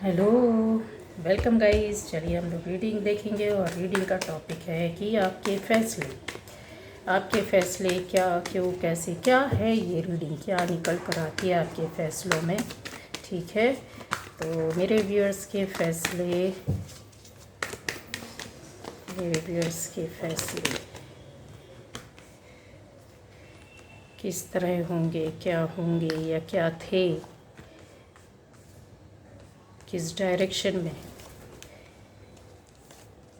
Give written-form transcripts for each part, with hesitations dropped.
Hello, welcome guys. चलिए हम लोग रीडिंग देखेंगे और रीडिंग का टॉपिक है कि आपके फैसले क्या, क्यों, कैसे, क्या है ये रीडिंग, क्या निकल कर आती है आपके फैसलों में। ठीक है, तो मेरे व्यूअर्स के फैसले किस तरह होंगे, क्या होंगे या क्या थे, किस डायरेक्शन में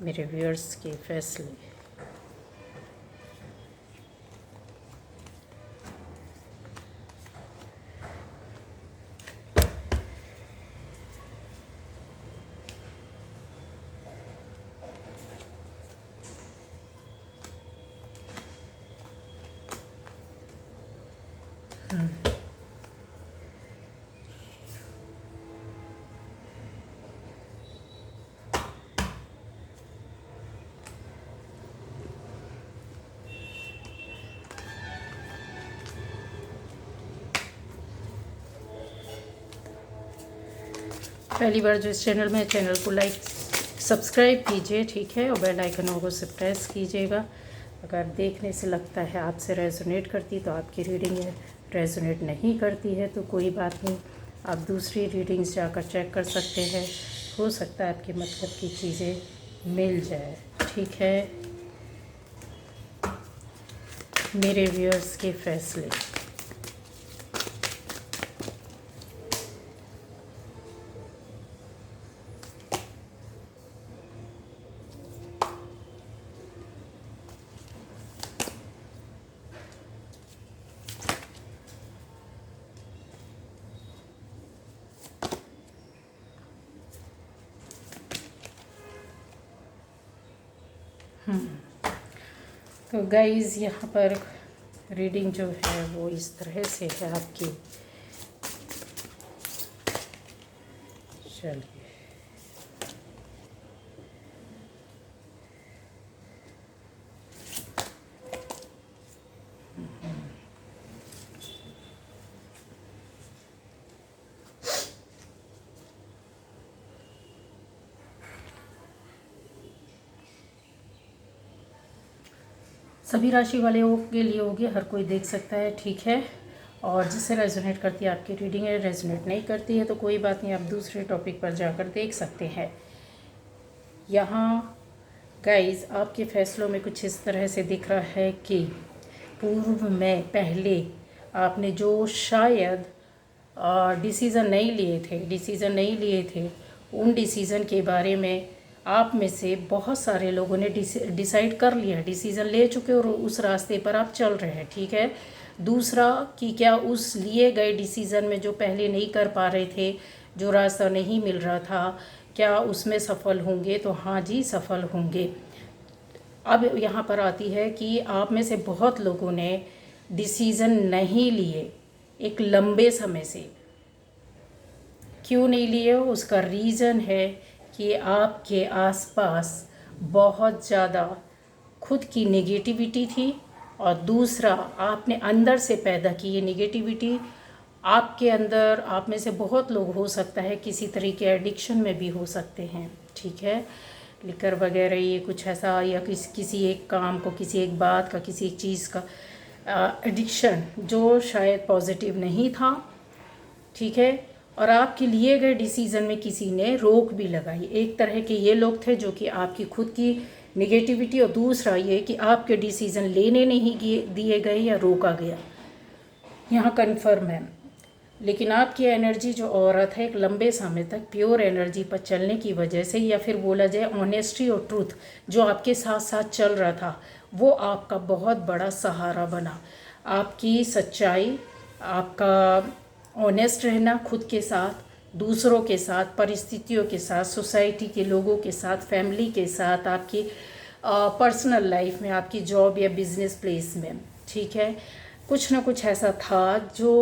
मेरे व्यूअर्स के फैसले। पहली बार जो इस चैनल में, चैनल को लाइक सब्सक्राइब कीजिए, ठीक है, और बेल आइकन को से प्रेस कीजिएगा। अगर देखने से लगता है आपसे रेजोनेट करती तो आपकी रीडिंग है, रेजोनेट नहीं करती है तो कोई बात नहीं, आप दूसरी रीडिंग्स जाकर चेक कर सकते हैं। हो सकता है आपके मतलब की चीज़ें मिल जाए। ठीक है, मेरे व्यूअर्स के फैसले। तो गाइज़, यहाँ पर रीडिंग जो है वो इस तरह से है आपकी। चलिए, सभी राशि वाले के लिए होगी, हर कोई देख सकता है। ठीक है, और जिससे रेजोनेट करती है आपकी रीडिंग है, रेजोनेट नहीं करती है तो कोई बात नहीं, आप दूसरे टॉपिक पर जाकर देख सकते हैं। यहाँ गाइस, आपके फैसलों में कुछ इस तरह से दिख रहा है कि पूर्व में पहले आपने जो शायद डिसीज़न नहीं लिए थे, उन डिसीज़न के बारे में आप में से बहुत सारे लोगों ने डिसाइड कर लिया, डिसीज़न ले चुके और उस रास्ते पर आप चल रहे हैं। ठीक है, दूसरा कि क्या उस लिए गए डिसीज़न में जो पहले नहीं कर पा रहे थे, जो रास्ता नहीं मिल रहा था, क्या उसमें सफल होंगे? तो हाँ जी, सफल होंगे। अब यहाँ पर आती है कि आप में से बहुत लोगों ने डिसीज़न नहीं लिए एक लंबे समय से। क्यों नहीं लिए? उसका रीज़न है कि आपके आसपास बहुत ज़्यादा खुद की नेगेटिविटी थी, और दूसरा आपने अंदर से पैदा की ये नेगेटिविटी। आपके अंदर, आप में से बहुत लोग हो सकता है किसी तरीके एडिक्शन में भी हो सकते हैं। ठीक है, लिकर वगैरह ये कुछ ऐसा, या किसी एक काम को, किसी एक बात का, किसी एक चीज़ का एडिक्शन जो शायद पॉजिटिव नहीं था। ठीक है, और आपके लिए गए डिसीज़न में किसी ने रोक भी लगाई। एक तरह के ये लोग थे जो कि आपकी खुद की निगेटिविटी, और दूसरा ये कि आपके डिसीज़न लेने नहीं दिए गए या रोका गया, यहाँ कन्फर्म है। लेकिन आपकी एनर्जी जो औरत है, एक लंबे समय तक प्योर एनर्जी पर चलने की वजह से, या फिर बोला जाए ऑनेस्टी और ट्रूथ जो आपके साथ साथ चल रहा था, वो आपका बहुत बड़ा सहारा बना। आपकी सच्चाई, आपका ऑनेस्ट रहना खुद के साथ, दूसरों के साथ, परिस्थितियों के साथ, सोसाइटी के लोगों के साथ, फैमिली के साथ, आपकी पर्सनल लाइफ में, आपकी जॉब या बिजनेस प्लेस में। ठीक है, कुछ ना कुछ ऐसा था जो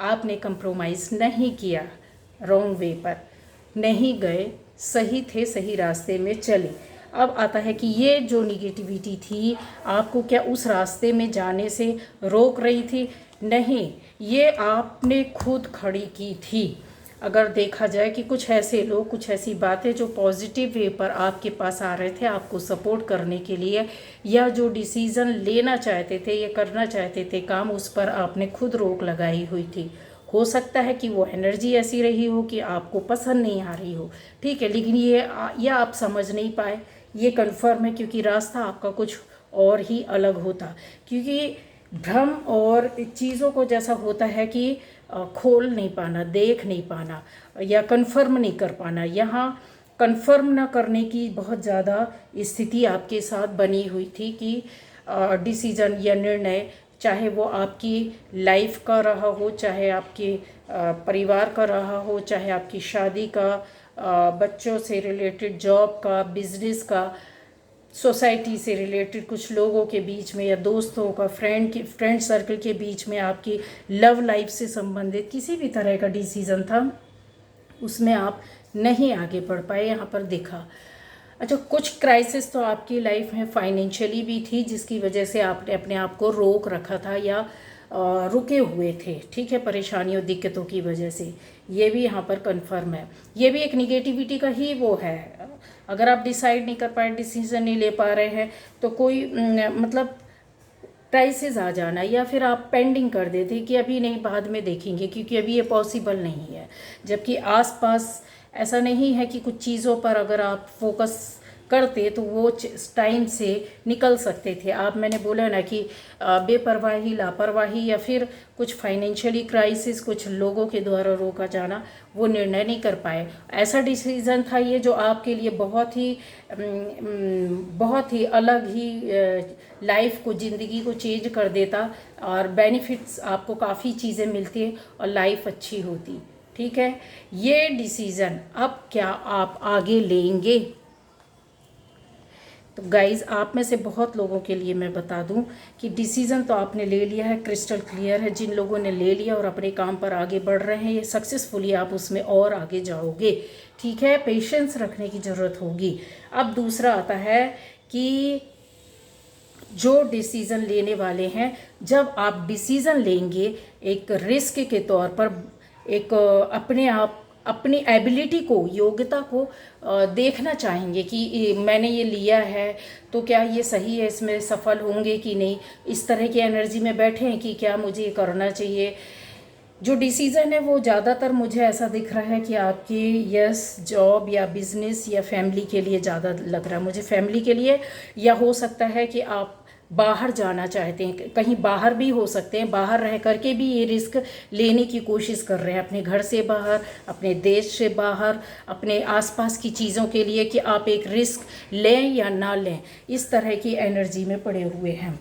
आपने कंप्रोमाइज़ नहीं किया, रॉन्ग वे पर नहीं गए, सही थे, सही रास्ते में चले। अब आता है कि ये जो निगेटिविटी थी आपको क्या उस रास्ते में जाने से रोक रही थी? नहीं, ये आपने खुद खड़ी की थी। अगर देखा जाए कि कुछ ऐसे लोग, कुछ ऐसी बातें जो पॉजिटिव वे पर आपके पास आ रहे थे आपको सपोर्ट करने के लिए, या जो डिसीज़न लेना चाहते थे या करना चाहते थे काम, उस पर आपने खुद रोक लगाई हुई थी। हो सकता है कि वो एनर्जी ऐसी रही हो कि आपको पसंद नहीं आ रही हो, ठीक है, लेकिन ये आप समझ नहीं पाए, ये कन्फर्म है, क्योंकि रास्ता आपका कुछ और ही अलग होता। क्योंकि भ्रम और चीज़ों को जैसा होता है कि खोल नहीं पाना, देख नहीं पाना या कन्फर्म नहीं कर पाना, यहाँ कन्फर्म ना करने की बहुत ज़्यादा स्थिति आपके साथ बनी हुई थी कि डिसीज़न या निर्णय, चाहे वो आपकी लाइफ का रहा हो, चाहे आपके परिवार का रहा हो, चाहे आपकी शादी का, बच्चों से रिलेटेड, जॉब का, बिजनेस का, सोसाइटी से रिलेटेड कुछ लोगों के बीच में, या दोस्तों का, फ्रेंड सर्कल के बीच में, आपकी लव लाइफ से संबंधित किसी भी तरह का डिसीज़न था, उसमें आप नहीं आगे बढ़ पाए, यहाँ पर दिखा। अच्छा, कुछ क्राइसिस तो आपकी लाइफ में फाइनेंशियली भी थी, जिसकी वजह से आपने अपने आप को रोक रखा था या रुके हुए थे, ठीक है, परेशानियों, दिक्कतों की वजह से। ये भी यहाँ पर कंफर्म है। ये भी एक निगेटिविटी का ही वो है। अगर आप डिसाइड नहीं कर पाए, डिसीजन नहीं ले पा रहे हैं, तो कोई मतलब क्राइसिस आ जाना, या फिर आप पेंडिंग कर देते कि अभी नहीं, बाद में देखेंगे, क्योंकि अभी ये पॉसिबल नहीं है। जबकि आसपास ऐसा नहीं है कि कुछ चीज़ों पर अगर आप फोकस करते तो वो टाइम से निकल सकते थे आप। मैंने बोला ना कि बेपरवाही, लापरवाही, या फिर कुछ फाइनेंशियली क्राइसिस, कुछ लोगों के द्वारा रोका जाना, वो निर्णय नहीं कर पाए। ऐसा डिसीज़न था ये जो आपके लिए बहुत ही अलग ही लाइफ को, ज़िंदगी को चेंज कर देता, और बेनिफिट्स आपको काफ़ी चीज़ें मिलती और लाइफ अच्छी होती, ठीक है। ये डिसीज़न अब क्या आप आगे लेंगे? तो गाइज़, आप में से बहुत लोगों के लिए मैं बता दूं कि डिसीज़न तो आपने ले लिया है, क्रिस्टल क्लियर है। जिन लोगों ने ले लिया और अपने काम पर आगे बढ़ रहे हैं, ये सक्सेसफुली आप उसमें और आगे जाओगे, ठीक है। पेशेंस रखने की ज़रूरत होगी। अब दूसरा आता है कि जो डिसीज़न लेने वाले हैं, जब आप डिसीज़न लेंगे एक रिस्क के तौर पर, एक अपने आप, अपनी एबिलिटी को, योग्यता को देखना चाहेंगे कि मैंने ये लिया है तो क्या ये सही है, इसमें सफल होंगे कि नहीं, इस तरह की एनर्जी में बैठे हैं कि क्या मुझे ये करना चाहिए। जो डिसीज़न है वो ज़्यादातर मुझे ऐसा दिख रहा है कि आपकी जॉब या बिज़नेस या फैमिली के लिए ज़्यादा लग रहा है मुझे, फैमिली के लिए, या हो सकता है कि आप बाहर जाना चाहते हैं, कहीं बाहर भी हो सकते हैं, बाहर रह करके भी ये रिस्क लेने की कोशिश कर रहे हैं, अपने घर से बाहर, अपने देश से बाहर, अपने आसपास की चीज़ों के लिए, कि आप एक रिस्क लें या ना लें, इस तरह की एनर्जी में पड़े हुए हैं,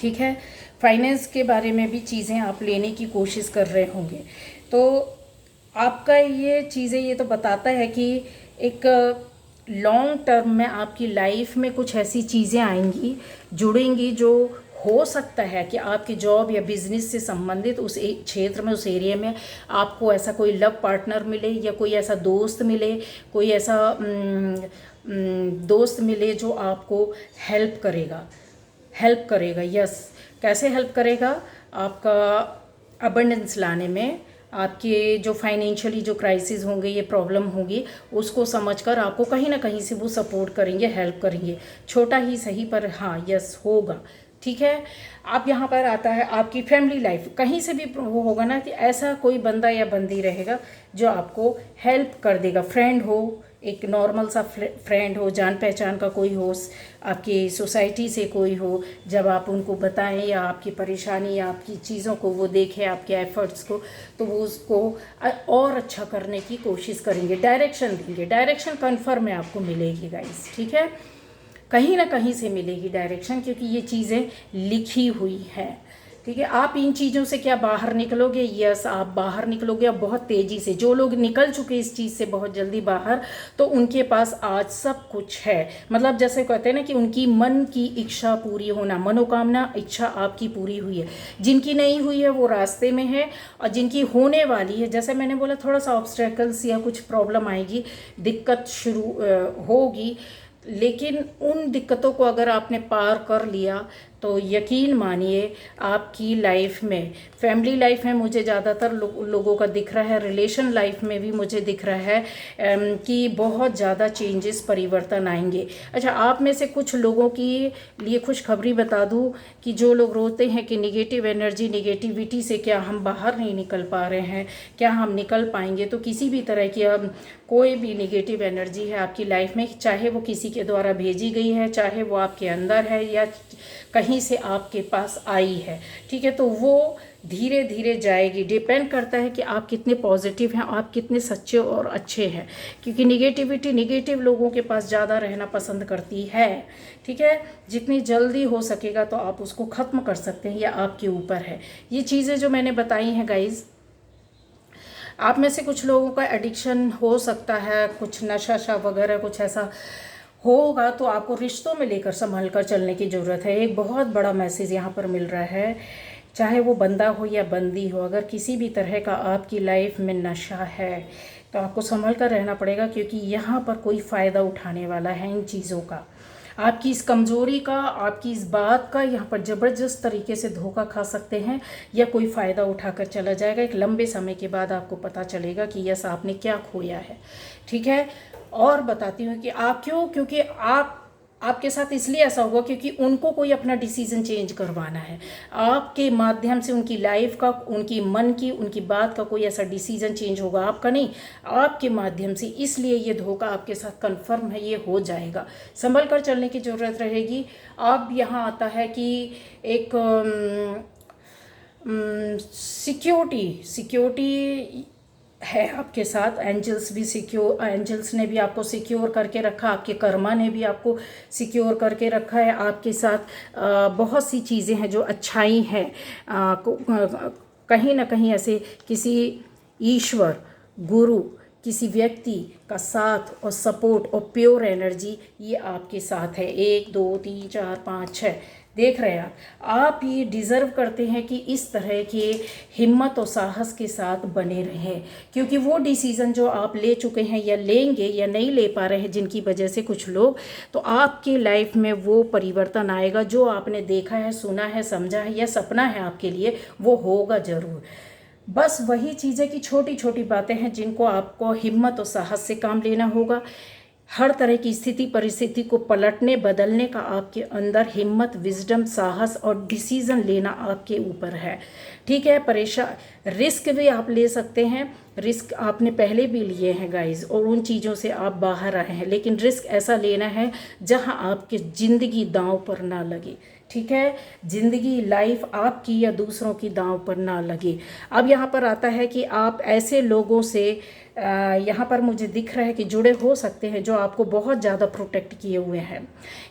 ठीक है। फाइनेंस के बारे में भी चीज़ें आप लेने की कोशिश कर रहे होंगे, तो आपका ये चीज़ें, ये तो बताता है कि एक लॉन्ग टर्म में आपकी लाइफ में कुछ ऐसी चीज़ें आएंगी, जुड़ेंगी, जो हो सकता है कि आपकी जॉब या बिज़नेस से संबंधित उस क्षेत्र में, उस एरिया में आपको ऐसा कोई लव पार्टनर मिले, या कोई ऐसा दोस्त मिले, कोई ऐसा दोस्त मिले जो आपको हेल्प करेगा। यस, कैसे हेल्प करेगा? आपका अबंडेंस लाने में, आपके जो फाइनेंशियली जो क्राइसिस होंगे, ये प्रॉब्लम होगी, उसको समझकर आपको कहीं ना कहीं से वो सपोर्ट करेंगे, हेल्प करेंगे, छोटा ही सही पर हाँ, यस होगा, ठीक है। आप यहाँ पर आता है आपकी फैमिली लाइफ, कहीं से भी वो होगा ना कि ऐसा कोई बंदा या बंदी रहेगा जो आपको हेल्प कर देगा। फ्रेंड हो, एक नॉर्मल सा फ्रेंड हो, जान पहचान का कोई हो, आपकी सोसाइटी से कोई हो, जब आप उनको बताएं या आपकी परेशानी या आपकी चीज़ों को वो देखें, आपके एफर्ट्स को, तो वो उसको और अच्छा करने की कोशिश करेंगे, डायरेक्शन देंगे। डायरेक्शन कन्फर्म है आपको मिलेगी गाइस, ठीक है, कहीं ना कहीं से मिलेगी डायरेक्शन, क्योंकि ये चीज़ें लिखी हुई हैं, ठीक है। आप इन चीज़ों से क्या बाहर निकलोगे? यस, आप बाहर निकलोगे, अब बहुत तेज़ी से। जो लोग निकल चुके इस चीज़ से बहुत जल्दी बाहर, तो उनके पास आज सब कुछ है। मतलब जैसे कहते हैं ना कि उनकी मन की इच्छा पूरी होना, मनोकामना, इच्छा आपकी पूरी हुई है। जिनकी नहीं हुई है वो रास्ते में है, और जिनकी होने वाली है, जैसे मैंने बोला, थोड़ा सा ऑब्स्टेकल्स या कुछ प्रॉब्लम आएगी, दिक्कत शुरू होगी, लेकिन उन दिक्कतों को अगर आपने पार कर लिया तो यकीन मानिए आपकी लाइफ में, फैमिली लाइफ में मुझे ज़्यादातर लोगों का दिख रहा है, रिलेशन लाइफ में भी मुझे दिख रहा है कि बहुत ज़्यादा चेंजेस, परिवर्तन आएंगे। अच्छा, आप में से कुछ लोगों की लिए खुशखबरी बता दूं कि जो लोग रोते हैं कि निगेटिव एनर्जी, निगेटिविटी से क्या हम बाहर नहीं निकल पा रहे हैं, क्या हम निकल पाएंगे, तो किसी भी तरह की कोई भी निगेटिव एनर्जी है आपकी लाइफ में, चाहे वो किसी के द्वारा भेजी गई है, चाहे वो आपके अंदर है या कहीं से आपके पास आई है, ठीक है, तो वो धीरे धीरे जाएगी। डिपेंड करता है कि आप कितने पॉजिटिव हैं, आप कितने सच्चे और अच्छे हैं, क्योंकि निगेटिविटी निगेटिव लोगों के पास ज़्यादा रहना पसंद करती है, ठीक है। जितनी जल्दी हो सकेगा तो आप उसको ख़त्म कर सकते हैं, यह आपके ऊपर है। ये चीज़ें जो मैंने बताई हैं गाइज़, आप में से कुछ लोगों का एडिक्शन हो सकता है, कुछ नशा वगैरह कुछ ऐसा होगा, तो आपको रिश्तों में लेकर संभल कर चलने की ज़रूरत है। एक बहुत बड़ा मैसेज यहाँ पर मिल रहा है, चाहे वो बंदा हो या बंदी हो, अगर किसी भी तरह का आपकी लाइफ में नशा है तो आपको संभल कर रहना पड़ेगा, क्योंकि यहाँ पर कोई फ़ायदा उठाने वाला है इन चीज़ों का, आपकी इस कमज़ोरी का, आपकी इस बात का यहाँ पर ज़बरदस्त तरीके से धोखा खा सकते हैं या कोई फ़ायदा उठाकर चला जाएगा। एक लंबे समय के बाद आपको पता चलेगा कि यस, आपने क्या खोया है, ठीक है। और बताती हूँ कि आप क्यों, क्योंकि आपके साथ इसलिए ऐसा होगा क्योंकि उनको कोई अपना डिसीज़न चेंज करवाना है, आपके माध्यम से उनकी लाइफ का, उनकी मन की, उनकी बात का कोई ऐसा डिसीज़न चेंज होगा, आपका नहीं, आपके माध्यम से। इसलिए ये धोखा आपके साथ कंफर्म है, ये हो जाएगा, संभल कर चलने की ज़रूरत रहेगी। अब यहाँ आता है कि एक सिक्योरिटी है आपके साथ, एंजल्स भी सिक्योर, एंजल्स ने भी आपको सिक्योर करके रखा, आपके कर्मा ने भी आपको सिक्योर करके रखा है आपके साथ। बहुत सी चीज़ें हैं जो अच्छाई हैं, कहीं ना कहीं ऐसे किसी ईश्वर, गुरु, किसी व्यक्ति का साथ और सपोर्ट और प्योर एनर्जी ये आपके साथ है। 1 2 3 4 5 6 देख रहे हैं आप ये डिज़र्व करते हैं कि इस तरह के हिम्मत और साहस के साथ बने रहें, क्योंकि वो डिसीज़न जो आप ले चुके हैं या लेंगे या नहीं ले पा रहे हैं, जिनकी वजह से कुछ लोग, तो आपकी लाइफ में वो परिवर्तन आएगा जो आपने देखा है, सुना है, समझा है या सपना है आपके लिए, वो होगा ज़रूर। बस वही चीज़ें कि छोटी छोटी बातें हैं जिनको आपको हिम्मत और साहस से काम लेना होगा। हर तरह की स्थिति परिस्थिति को पलटने बदलने का आपके अंदर हिम्मत, विजडम, साहस और डिसीज़न लेना आपके ऊपर है, ठीक है। रिस्क भी आप ले सकते हैं, रिस्क आपने पहले भी लिए हैं गाइस, और उन चीज़ों से आप बाहर आए हैं, लेकिन रिस्क ऐसा लेना है जहां आपकी ज़िंदगी दांव पर ना लगे, ठीक है। ज़िंदगी, लाइफ आपकी या दूसरों की दांव पर ना लगे। अब यहाँ पर आता है कि आप ऐसे लोगों से यहाँ पर मुझे दिख रहा है कि जुड़े हो सकते हैं जो आपको बहुत ज़्यादा प्रोटेक्ट किए हुए हैं,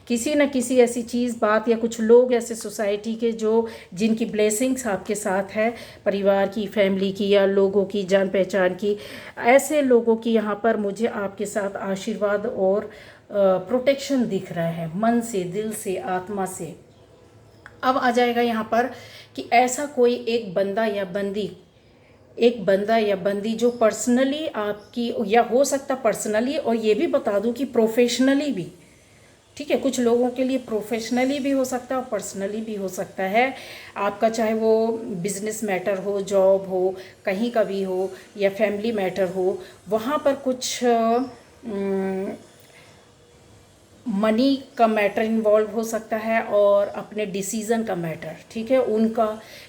किसी न किसी ऐसी चीज़, बात या कुछ लोग ऐसे सोसाइटी के जो जिनकी ब्लेसिंग्स आपके साथ है, परिवार की, फैमिली की या लोगों की, जान पहचान की, ऐसे लोगों की यहाँ पर मुझे आपके साथ आशीर्वाद और प्रोटेक्शन दिख रहा है, मन से, दिल से, आत्मा से। अब आ जाएगा यहाँ पर कि ऐसा कोई एक बंदा या बंदी जो पर्सनली आपकी, या हो सकता पर्सनली, और ये भी बता दूं कि प्रोफेशनली भी, ठीक है। कुछ लोगों के लिए प्रोफेशनली भी हो सकता है और पर्सनली भी हो सकता है आपका, चाहे वो बिजनेस मैटर हो, जॉब हो, कहीं का भी हो, या फैमिली मैटर हो, वहाँ पर कुछ मनी का मैटर इन्वॉल्व हो सकता है और अपने डिसीज़न का मैटर, ठीक है, उनका,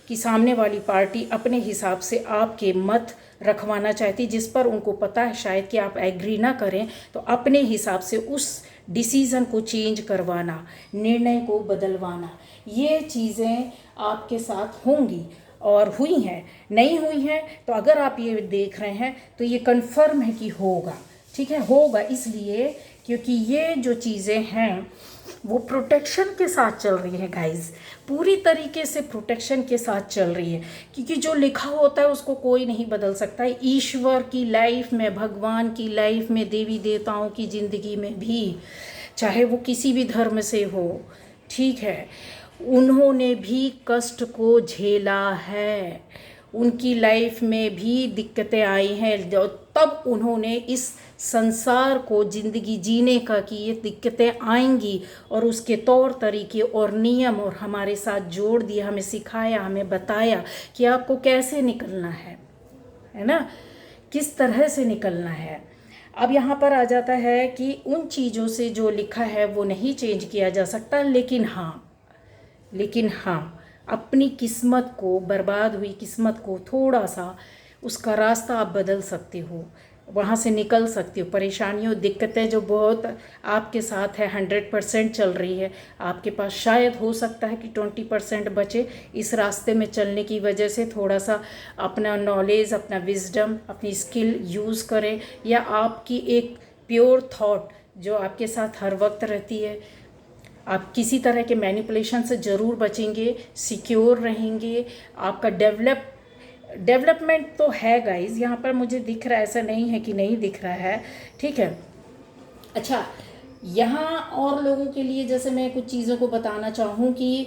कि सामने वाली पार्टी अपने हिसाब से आपके मत रखवाना चाहती, जिस पर उनको पता है शायद कि आप एग्री ना करें, तो अपने हिसाब से उस डिसीज़न को चेंज करवाना, निर्णय को बदलवाना, ये चीज़ें आपके साथ होंगी और हुई हैं। नहीं हुई हैं तो अगर आप ये देख रहे हैं तो ये कन्फर्म है कि होगा, ठीक है, होगा, इसलिए क्योंकि ये जो चीज़ें हैं वो प्रोटेक्शन के साथ चल रही है गाइस, पूरी तरीके से प्रोटेक्शन के साथ चल रही है, क्योंकि जो लिखा होता है उसको कोई नहीं बदल सकता है। ईश्वर की लाइफ में, भगवान की लाइफ में, देवी देवताओं की ज़िंदगी में भी, चाहे वो किसी भी धर्म से हो, ठीक है, उन्होंने भी कष्ट को झेला है, उनकी लाइफ में भी दिक्कतें आई हैं, तब उन्होंने इस संसार को ज़िंदगी जीने का कि ये दिक्कतें आएंगी और उसके तौर तरीके और नियम और हमारे साथ जोड़ दिया, हमें सिखाया, हमें बताया कि आपको कैसे निकलना है ना, किस तरह से निकलना है। अब यहाँ पर आ जाता है कि उन चीज़ों से जो लिखा है वो नहीं चेंज किया जा सकता, लेकिन हाँ अपनी किस्मत को, बर्बाद हुई किस्मत को थोड़ा सा उसका रास्ता आप बदल सकते हो, वहाँ से निकल सकते हो। परेशानियों, दिक्कतें जो बहुत आपके साथ है 100% चल रही है, आपके पास शायद हो सकता है कि 20% बचे। इस रास्ते में चलने की वजह से थोड़ा सा अपना नॉलेज, अपना विजडम, अपनी स्किल यूज़ करें, या आपकी एक प्योर थॉट जो आपके साथ हर वक्त रहती है। आप किसी तरह के मैनिपुलेशन से ज़रूर बचेंगे, सिक्योर रहेंगे। आपका डेवलपमेंट तो है गाइज, यहाँ पर मुझे दिख रहा है, ऐसा नहीं है कि नहीं दिख रहा है, ठीक है। अच्छा, यहाँ और लोगों के लिए जैसे मैं कुछ चीज़ों को बताना चाहूँ कि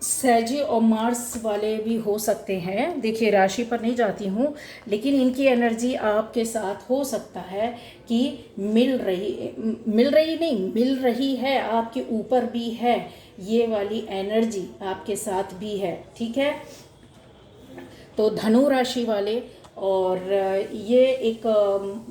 सैजी और मार्स वाले भी हो सकते हैं। देखिए, राशि पर नहीं जाती हूँ, लेकिन इनकी एनर्जी आपके साथ हो सकता है कि मिल रही है, आपके ऊपर भी है, ये वाली एनर्जी आपके साथ भी है, ठीक है। तो धनु राशि वाले, और ये एक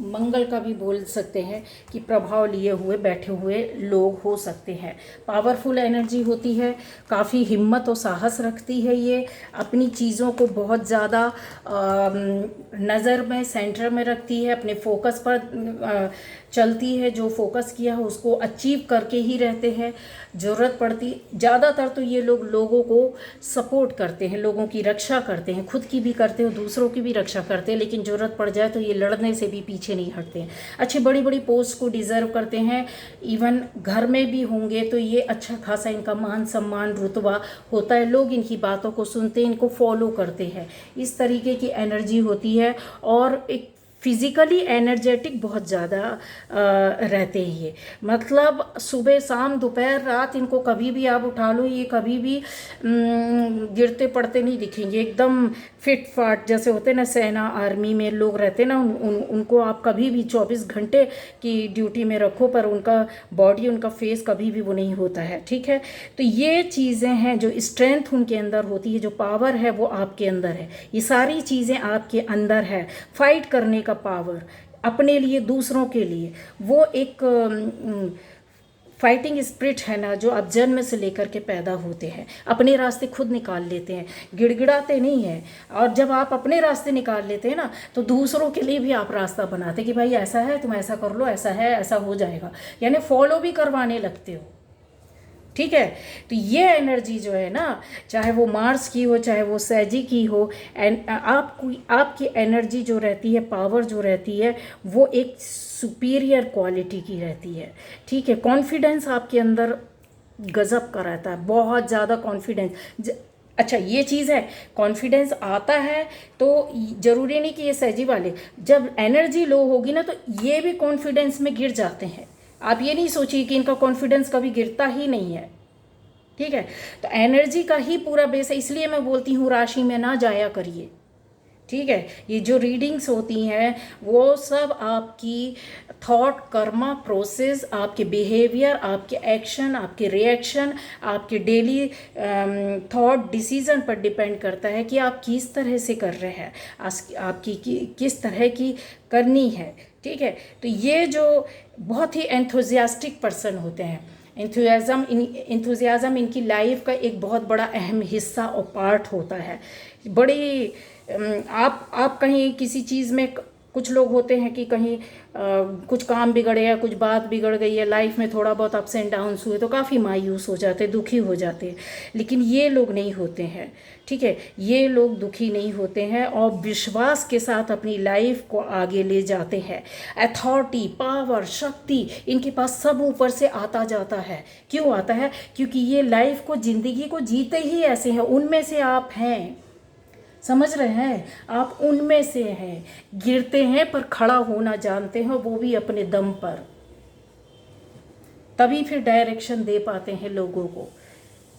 मंगल का भी बोल सकते हैं कि प्रभाव लिए हुए बैठे हुए लोग हो सकते हैं। पावरफुल एनर्जी होती है, काफ़ी हिम्मत और साहस रखती है, ये अपनी चीज़ों को बहुत ज़्यादा नज़र में, सेंटर में रखती है, अपने फोकस पर चलती है, जो फोकस किया है उसको अचीव करके ही रहते हैं। ज़रूरत पड़ती, ज़्यादातर तो ये लोग लोगों को सपोर्ट करते हैं, लोगों की रक्षा करते हैं, खुद की भी करते हैं, दूसरों की भी रक्षा करते हैं, लेकिन ज़रूरत पड़ जाए तो ये लड़ने से भी पीछे नहीं हटते हैं। अच्छी बड़ी बड़ी पोस्ट को डिज़र्व करते हैं, इवन घर में भी होंगे तो ये अच्छा खासा इनका मान सम्मान रुतबा होता है, लोग इनकी बातों को सुनते हैं, इनको फॉलो करते हैं, इस तरीके की एनर्जी होती है। और एक फिज़िकली एनर्जेटिक बहुत ज़्यादा रहते हैं ये, मतलब सुबह शाम दोपहर रात इनको कभी भी आप उठा लो, ये कभी भी गिरते पड़ते नहीं दिखेंगे, एकदम फिट फाट जैसे होते ना, सेना आर्मी में लोग रहते ना, उनको आप कभी भी 24 घंटे की ड्यूटी में रखो पर उनका बॉडी, उनका फेस कभी भी वो नहीं होता है, ठीक है। तो ये चीज़ें हैं, जो स्ट्रेंथ उनके अंदर होती है, जो पावर है वो आपके अंदर है, ये सारी चीज़ें आपके अंदर है। फाइट करने का पावर, अपने लिए, दूसरों के लिए, वो एक फाइटिंग स्पिरिट है ना, जो आप जन्म से लेकर के पैदा होते हैं, अपने रास्ते खुद निकाल लेते हैं, गिड़गिड़ाते नहीं हैं। और जब आप अपने रास्ते निकाल लेते हैं ना, तो दूसरों के लिए भी आप रास्ता बनाते कि भाई ऐसा है, तुम ऐसा कर लो, ऐसा है, ऐसा हो जाएगा, यानी फॉलो भी करवाने लगते हो, ठीक है। तो ये एनर्जी जो है ना, चाहे वो मार्स की हो, चाहे वो सैजी की हो, एंड आपकी एनर्जी जो रहती है, पावर जो रहती है, वो एक सुपीरियर क्वालिटी की रहती है, ठीक है। कॉन्फिडेंस आपके अंदर गजब का रहता है, बहुत ज़्यादा कॉन्फिडेंस। अच्छा, ये चीज़ है, कॉन्फिडेंस आता है तो ज़रूरी नहीं कि ये सैजी वाले, जब एनर्जी लो होगी ना तो ये भी कॉन्फिडेंस में गिर जाते हैं। आप ये नहीं सोचिए कि इनका कॉन्फिडेंस कभी गिरता ही नहीं है, ठीक है। तो एनर्जी का ही पूरा बेस है, इसलिए मैं बोलती हूँ राशि में ना जाया करिए, ठीक है। ये जो रीडिंग्स होती हैं वो सब आपकी थॉट, कर्मा, प्रोसेस, आपके बिहेवियर, आपके एक्शन, आपके रिएक्शन, आपके डेली थॉट, डिसीजन पर डिपेंड करता है कि आप किस तरह से कर रहे हैं, आपकी किस तरह की करनी है, ठीक है। तो ये जो बहुत ही एंथुजियास्टिक पर्सन होते हैं, इंथुजियाज़म इनकी लाइफ का एक बहुत बड़ा अहम हिस्सा और पार्ट होता है। बड़ी आप कहीं किसी चीज़ में, कुछ लोग होते हैं कि कहीं कुछ काम बिगड़ गया, कुछ बात बिगड़ गई है, लाइफ में थोड़ा बहुत अप्स एंड डाउन्स हुए तो काफ़ी मायूस हो जाते, दुखी हो जाते, लेकिन ये लोग नहीं होते हैं, ठीक है। ये लोग दुखी नहीं होते हैं और विश्वास के साथ अपनी लाइफ को आगे ले जाते हैं। अथॉरिटी, पावर, शक्ति इनके पास सब ऊपर से आता जाता है। क्यों आता है? क्योंकि ये लाइफ को, ज़िंदगी को जीते ही ऐसे हैं, उनमें से आप हैं, समझ रहे हैं, आप उनमें से हैं। गिरते हैं पर खड़ा होना जानते हैं, वो भी अपने दम पर, तभी फिर डायरेक्शन दे पाते हैं लोगों को।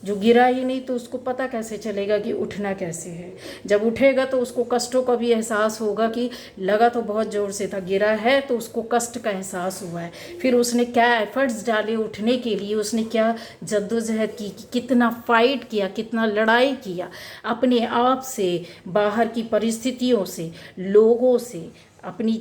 जो गिरा ही नहीं तो उसको पता कैसे चलेगा कि उठना कैसे है। जब उठेगा तो उसको कष्टों का भी एहसास होगा कि लगा तो बहुत ज़ोर से था, गिरा है तो उसको कष्ट का एहसास हुआ है। फिर उसने क्या एफर्ट्स डाले उठने के लिए, उसने क्या जद्दोजहद की, कितना फाइट किया, कितना लड़ाई किया अपने आप से, बाहर की परिस्थितियों से, लोगों से, अपनी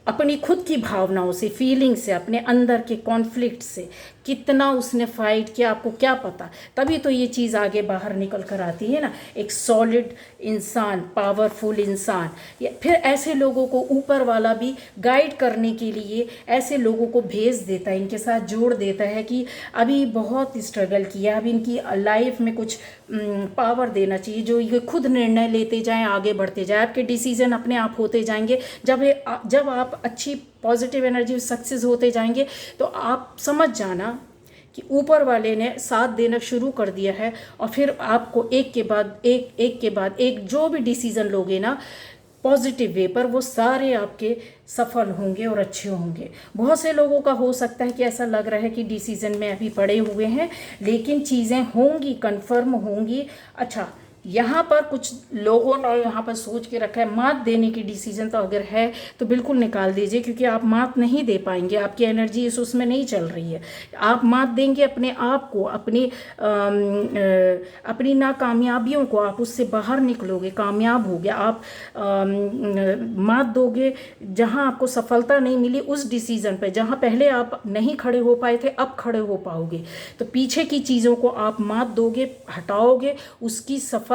अपनी खुद की भावनाओं से, फीलिंग से, अपने अंदर के कॉन्फ्लिक्ट से कितना उसने फाइट किया, आपको क्या पता। तभी तो ये चीज़ आगे बाहर निकल कर आती है ना, एक सॉलिड इंसान, पावरफुल इंसान। फिर ऐसे लोगों को ऊपर वाला भी गाइड करने के लिए ऐसे लोगों को भेज देता है, इनके साथ जोड़ देता है कि अभी बहुत स्ट्रगल किया, अभी इनकी लाइफ में कुछ पावर देना चाहिए, जो ये खुद निर्णय लेते जाएं, आगे बढ़ते जाएं, आपके डिसीजन अपने आप होते जाएंगे। जब आप अच्छी पॉजिटिव एनर्जी सक्सेस होते जाएंगे तो आप समझ जाना कि ऊपर वाले ने साथ देना शुरू कर दिया है। और फिर आपको एक के बाद एक जो भी डिसीज़न लोगे ना पॉजिटिव वे पर, वो सारे आपके सफल होंगे और अच्छे होंगे। बहुत से लोगों का हो सकता है कि ऐसा लग रहा है कि डिसीज़न में अभी पड़े हुए हैं, लेकिन चीज़ें होंगी, कन्फर्म होंगी। अच्छा, यहाँ पर कुछ लोगों ने यहाँ पर सोच के रखा है मात देने की डिसीजन, तो अगर है तो बिल्कुल निकाल दीजिए, क्योंकि आप मात नहीं दे पाएंगे, आपकी एनर्जी उसमें नहीं चल रही है। आप मात देंगे अपने आप को, अपनी नाकामयाबियों को, आप उससे बाहर निकलोगे, कामयाब होगे। आप मात दोगे जहाँ आपको सफलता नहीं मिली उस डिसीज़न पे, जहाँ पहले आप नहीं खड़े हो पाए थे अब खड़े हो पाओगे। तो पीछे की चीज़ों को आप मात दोगे, हटाओगे, उसकी सफलता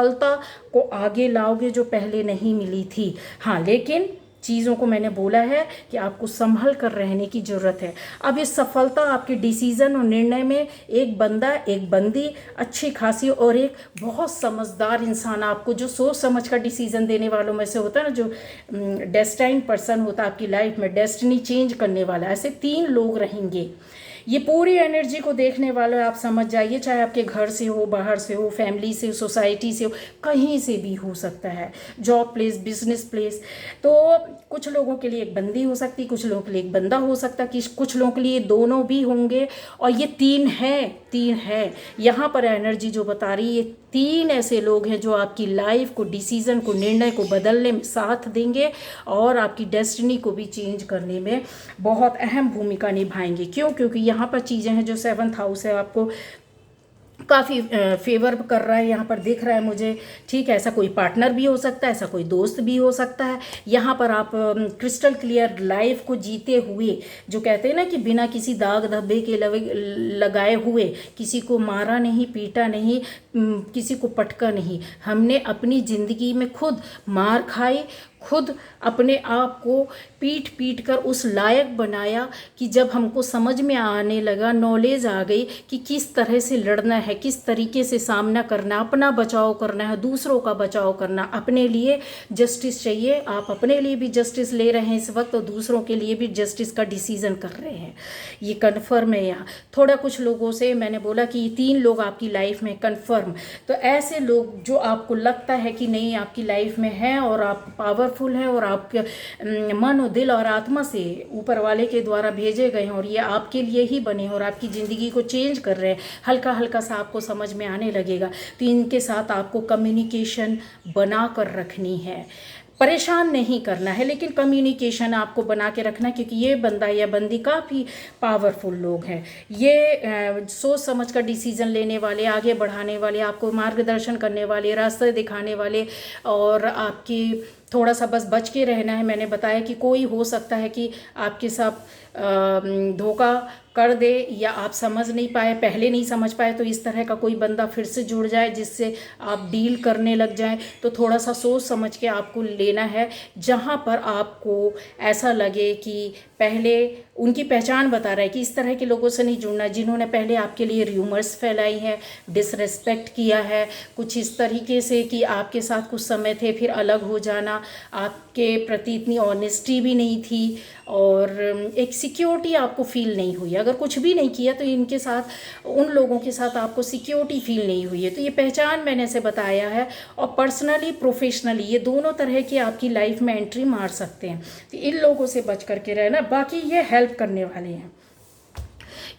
को आगे लाओगे जो पहले नहीं मिली थी। हाँ, लेकिन चीज़ों को मैंने बोला है कि आपको संभल कर रहने की ज़रूरत है। अब इस सफलता आपके डिसीज़न और निर्णय में एक बंदा, एक बंदी अच्छी खासी और एक बहुत समझदार इंसान, आपको जो सोच समझ कर डिसीज़न देने वालों में से होता है ना, जो डेस्टाइन्ड पर्सन होता है आपकी लाइफ में, डेस्टिनी चेंज करने वाला, ऐसे 3 लोग रहेंगे। ये पूरी एनर्जी को देखने वाले आप समझ जाइए, चाहे आपके घर से हो, बाहर से हो, फैमिली से, सोसाइटी से हो, कहीं से भी हो सकता है, जॉब प्लेस, बिजनेस प्लेस। तो कुछ लोगों के लिए एक बंदी हो सकती, कुछ लोगों के लिए एक बंदा हो सकता, कि कुछ लोगों के लिए दोनों भी होंगे। और ये 3 है यहाँ पर एनर्जी जो बता रही है, ये 3 ऐसे लोग हैं जो आपकी लाइफ को, डिसीज़न को, निर्णय को बदलने में साथ देंगे और आपकी डेस्टिनी को भी चेंज करने में बहुत अहम भूमिका निभाएंगे। क्यों? क्योंकि यहाँ पर चीज़ें हैं जो 7th हाउस है आपको काफ़ी फेवर कर रहा है, यहाँ पर दिख रहा है मुझे। ठीक है, ऐसा कोई पार्टनर भी हो सकता है, ऐसा कोई दोस्त भी हो सकता है। यहाँ पर आप क्रिस्टल क्लियर लाइफ को जीते हुए, जो कहते हैं ना कि बिना किसी दाग धब्बे के लगाए हुए, किसी को मारा नहीं, पीटा नहीं, किसी को पटका नहीं, हमने अपनी ज़िंदगी में खुद मार खाई, खुद अपने आप को पीट कर उस लायक बनाया कि जब हमको समझ में आने लगा, नॉलेज आ गई कि किस तरह से लड़ना है, किस तरीके से सामना करना, अपना बचाव करना है, दूसरों का बचाव करना, अपने लिए जस्टिस चाहिए। आप अपने लिए भी जस्टिस ले रहे हैं इस वक्त और दूसरों के लिए भी जस्टिस का डिसीज़न कर रहे हैं, ये कन्फर्म है। यहाँ थोड़ा कुछ लोगों से मैंने बोला कि ये 3 लोग आपकी लाइफ में कन्फर्म। तो ऐसे लोग जो आपको लगता है कि नहीं आपकी लाइफ में है और आप पावरफुल हैं और आपके मन और दिल और आत्मा से ऊपर वाले के द्वारा भेजे गए हैं और ये आपके लिए ही बने हैं और आपकी ज़िंदगी को चेंज कर रहे हैं, हल्का हल्का सा आपको समझ में आने लगेगा। तो इनके साथ आपको कम्युनिकेशन बना कर रखनी है, परेशान नहीं करना है, लेकिन कम्युनिकेशन आपको बना के रखना, क्योंकि ये बंदा या बंदी काफ़ी पावरफुल लोग हैं। ये सोच समझ कर डिसीज़न लेने वाले, आगे बढ़ाने वाले, आपको मार्गदर्शन करने वाले, रास्ते दिखाने वाले, और आपकी थोड़ा सा बस बच के रहना है। मैंने बताया कि कोई हो सकता है कि आपके साथ धोखा कर दे या आप समझ नहीं पाए, पहले नहीं समझ पाए, तो इस तरह का कोई बंदा फिर से जुड़ जाए जिससे आप डील करने लग जाएं। तो थोड़ा सा सोच समझ के आपको लेना है, जहां पर आपको ऐसा लगे कि पहले उनकी पहचान बता रहा है कि इस तरह के लोगों से नहीं जुड़ना जिन्होंने पहले आपके लिए र्यूमर्स फैलाई हैं, डिसरेस्पेक्ट किया है, कुछ इस तरीके से कि आपके साथ कुछ समय थे फिर अलग हो जाना, आपके प्रति इतनी ऑनेस्टी भी नहीं थी और एक सिक्योरिटी आपको फील नहीं हुई। अगर कुछ भी नहीं किया तो इनके साथ, उन लोगों के साथ आपको सिक्योरिटी फील नहीं हुई है। तो ये पहचान मैंने ऐसे बताया है। और पर्सनली, प्रोफेशनली, ये दोनों तरह की आपकी लाइफ में एंट्री मार सकते हैं। तो इन लोगों से बच करके रहना। बाकी ये हेल्प करने वाले हैं।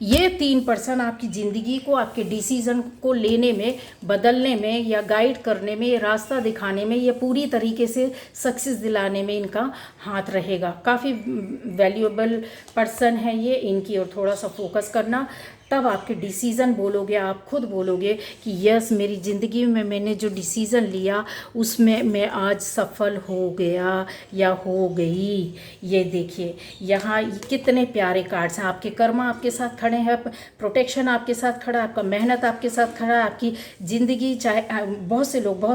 ये 3% आपकी ज़िंदगी को, आपके डिसीज़न को लेने में, बदलने में या गाइड करने में, रास्ता दिखाने में, या पूरी तरीके से सक्सेस दिलाने में इनका हाथ रहेगा। काफ़ी वैल्यूएबल पर्सन है ये, इनकी ओर थोड़ा सा फोकस करना, तब आपके डिसीज़न बोलोगे, आप खुद बोलोगे कि यस, मेरी ज़िंदगी में मैंने जो डिसीज़न लिया उसमें मैं आज सफल हो गया या हो गई। ये देखिए यहाँ कितने प्यारे कार्ड्स हैं। आपके कर्मा आपके साथ खड़े हैं, प्रोटेक्शन आपके साथ खड़ा है, आपका मेहनत आपके साथ खड़ा है, आपकी ज़िंदगी, चाहे बहुत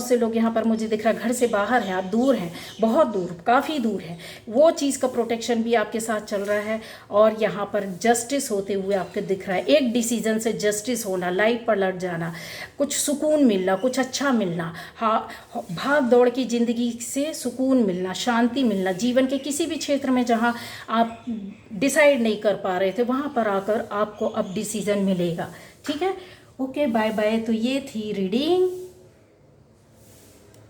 से लोग यहाँ पर मुझे दिख रहा है घर से बाहर हैं, आप दूर हैं, बहुत दूर, काफ़ी दूर है, वो चीज़ का प्रोटेक्शन भी आपके साथ चल रहा है। और यहाँ पर जस्टिस होते हुए आपको दिख रहा है, एक डिसीजन से जस्टिस होना, लाइट पर लट जाना, कुछ सुकून मिलना, कुछ अच्छा मिलना, हाँ, भाग दौड़ की ज़िंदगी से सुकून मिलना, शांति मिलना, जीवन के किसी भी क्षेत्र में जहाँ आप डिसाइड नहीं कर पा रहे थे वहाँ पर आकर आपको अब डिसीजन मिलेगा। ठीक है, ओके, बाय बाय। तो ये थी रीडिंग।